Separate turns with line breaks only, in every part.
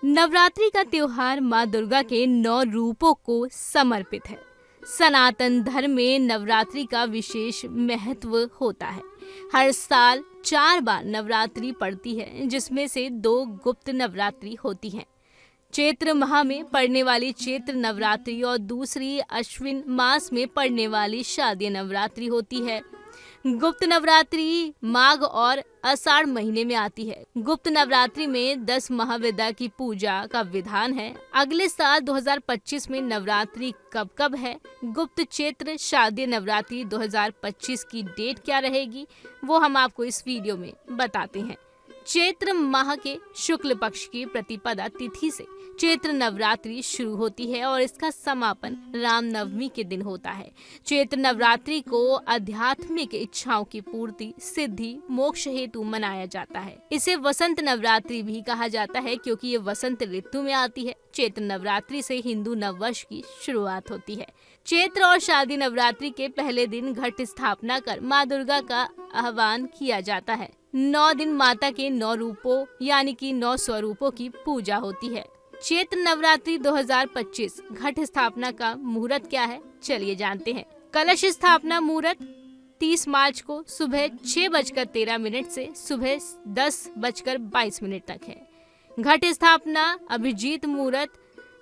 नवरात्रि का त्योहार माँ दुर्गा के 9 रूपों को समर्पित है। सनातन धर्म में नवरात्रि का विशेष महत्व होता है। हर साल 4 बार नवरात्रि पड़ती है, जिसमें से 2 गुप्त नवरात्रि होती हैं। चैत्र माह में पड़ने वाली चैत्र नवरात्रि और दूसरी अश्विन मास में पड़ने वाली शारदीय नवरात्रि होती है। गुप्त नवरात्रि माघ और आषाढ़ महीने में आती है। गुप्त नवरात्रि में 10 महाविद्या की पूजा का विधान है। अगले साल 2025 में नवरात्रि कब है, गुप्त चैत्र शारदीय नवरात्रि 2025 की डेट क्या रहेगी, वो हम आपको इस वीडियो में बताते हैं। चैत्र माह के शुक्ल पक्ष की प्रतिपदा तिथि से चैत्र नवरात्रि शुरू होती है और इसका समापन रामनवमी के दिन होता है। चैत्र नवरात्रि को आध्यात्मिक इच्छाओं की पूर्ति, सिद्धि, मोक्ष हेतु मनाया जाता है। इसे वसंत नवरात्रि भी कहा जाता है, क्योंकि ये वसंत ऋतु में आती है। चैत्र नवरात्रि से हिंदू नववर्ष की शुरुआत होती है। चैत्र और शारदीय नवरात्रि के पहले दिन घट स्थापना कर माँ दुर्गा का आह्वान किया जाता है। 9 दिन माता के 9 रूपों यानी कि 9 स्वरूपों की पूजा होती है। चैत्र नवरात्रि 2025 घट स्थापना का मुहूर्त क्या है, चलिए जानते हैं। कलश स्थापना मुहूर्त 30 मार्च को सुबह 6:13 से सुबह 10:22 तक है। घट स्थापना अभिजीत मुहूर्त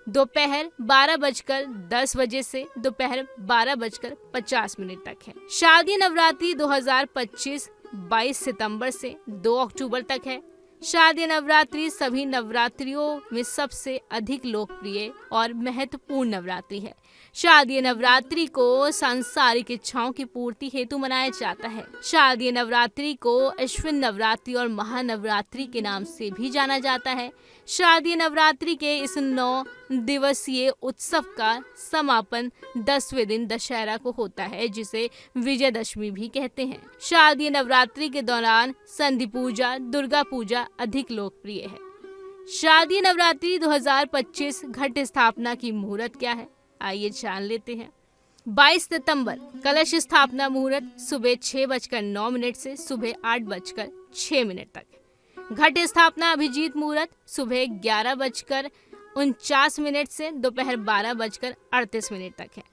दोपहर 12:10 से दोपहर 12:50 तक है। शारदीय नवरात्रि 2025 22 सितंबर से 2 अक्टूबर तक है। शारदीय नवरात्रि सभी नवरात्रियों में सबसे अधिक लोकप्रिय और महत्वपूर्ण नवरात्रि है। शारदीय नवरात्रि को सांसारिक इच्छाओं की पूर्ति हेतु मनाया जाता है। शारदीय नवरात्रि को अश्विन नवरात्रि और महानवरात्रि के नाम से भी जाना जाता है। शारदीय नवरात्रि के इस 9 दिवसीय उत्सव का समापन 10वें दिन दशहरा को होता है, जिसे विजयदशमी भी कहते हैं। शारदीय नवरात्रि के दौरान संधि पूजा, दुर्गा पूजा अधिक लोकप्रिय है। शारदीय नवरात्रि 2025 घट स्थापना की मुहूर्त क्या है, आइए जान लेते हैं। 22 सितंबर कलश स्थापना मुहूर्त सुबह 6:09 से सुबह 8:06 तक। घट स्थापना अभिजीत मुहूर्त सुबह 11:49 से दोपहर 12:38 तक है।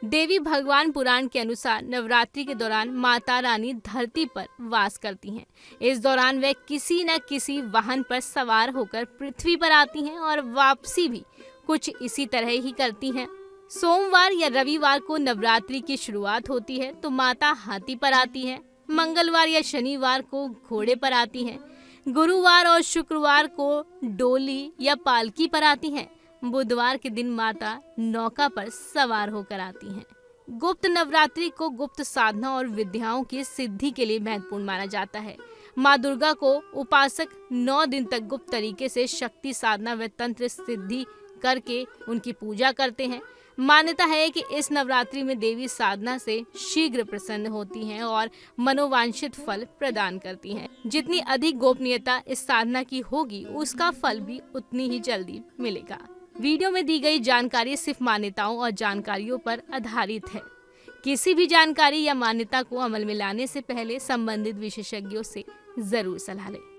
देवी भगवान पुराण के अनुसार नवरात्रि के दौरान माता रानी धरती पर वास करती हैं। इस दौरान वे किसी न किसी वाहन पर सवार होकर पृथ्वी पर आती हैं और वापसी भी कुछ इसी तरह ही करती हैं। सोमवार या रविवार को नवरात्रि की शुरुआत होती है तो माता हाथी पर आती है। मंगलवार या शनिवार को घोड़े पर आती हैं। गुरुवार और शुक्रवार को डोली या पालकी पर आती हैं। बुधवार के दिन माता नौका पर सवार होकर आती हैं। गुप्त नवरात्रि को गुप्त साधना और विद्याओं की सिद्धि के लिए महत्वपूर्ण माना जाता है। माँ दुर्गा को उपासक 9 दिन तक गुप्त तरीके से शक्ति साधना व तंत्र सिद्धि करके उनकी पूजा करते हैं। मान्यता है कि इस नवरात्रि में देवी साधना से शीघ्र प्रसन्न होती हैं और मनोवांछित फल प्रदान करती हैं। जितनी अधिक गोपनीयता इस साधना की होगी, उसका फल भी उतनी ही जल्दी मिलेगा। वीडियो में दी गई जानकारी सिर्फ मान्यताओं और जानकारियों पर आधारित है। किसी भी जानकारी या मान्यता को अमल में लाने से पहले संबंधित विशेषज्ञों से जरूर सलाह लें।